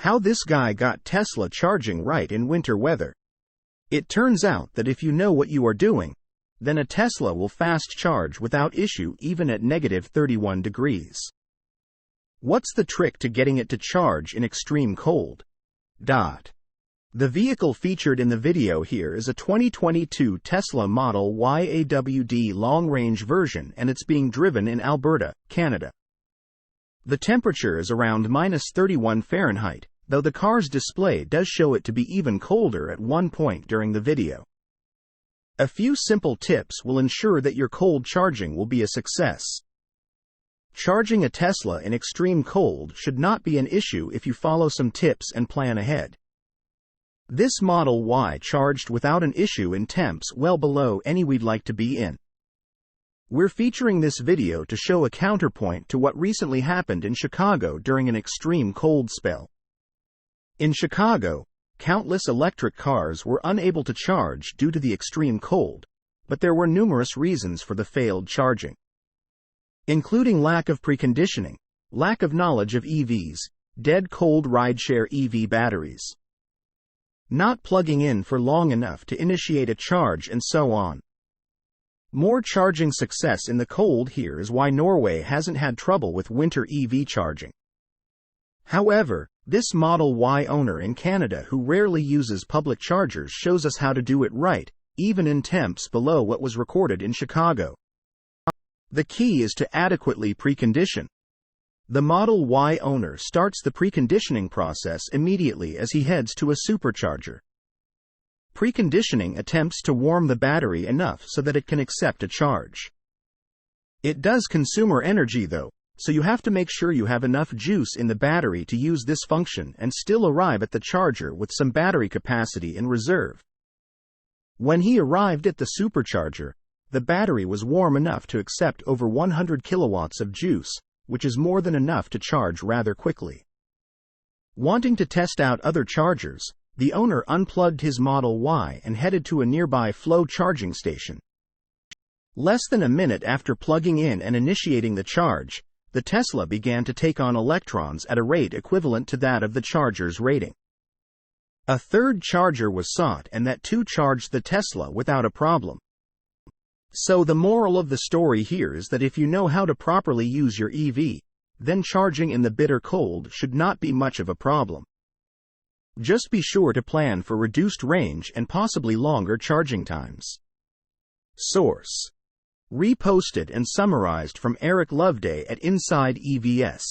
How this guy got Tesla charging right in winter weather. It turns out that if you know what you are doing, then a Tesla will fast charge without issue even at -31 degrees. What's the trick to getting it to charge in extreme cold? The vehicle featured in the video here is a 2022 Tesla Model Y AWD long-range version, and it's being driven in Alberta, Canada. The temperature is around -31 Fahrenheit, though the car's display does show it to be even colder at one point during the video. A few simple tips will ensure that your cold charging will be a success. Charging a Tesla in extreme cold should not be an issue if you follow some tips and plan ahead. This Model Y charged without an issue in temps well below any we'd like to be in. We're featuring this video to show a counterpoint to what recently happened in Chicago during an extreme cold spell. In Chicago, countless electric cars were unable to charge due to the extreme cold, but there were numerous reasons for the failed charging, including lack of preconditioning, lack of knowledge of EVs, dead cold rideshare EV batteries, not plugging in for long enough to initiate a charge, and so on. More charging success in the cold here is why Norway hasn't had trouble with winter EV charging. However, this Model Y owner in Canada who rarely uses public chargers shows us how to do it right, even in temps below what was recorded in Chicago. The key is to adequately precondition. The Model Y owner starts the preconditioning process immediately as he heads to a supercharger. Preconditioning attempts to warm the battery enough so that it can accept a charge. It does consume energy though, so you have to make sure you have enough juice in the battery to use this function and still arrive at the charger with some battery capacity in reserve. When he arrived at the supercharger, the battery was warm enough to accept over 100 kilowatts of juice, which is more than enough to charge rather quickly. Wanting to test out other chargers, the owner unplugged his Model Y and headed to a nearby Flow charging station. Less than a minute after plugging in and initiating the charge, the Tesla began to take on electrons at a rate equivalent to that of the charger's rating. A third charger was sought, and that too charged the Tesla without a problem. So the moral of the story here is that if you know how to properly use your EV, then charging in the bitter cold should not be much of a problem. Just be sure to plan for reduced range and possibly longer charging times. Source: reposted and summarized from Eric Loveday at Inside EVS.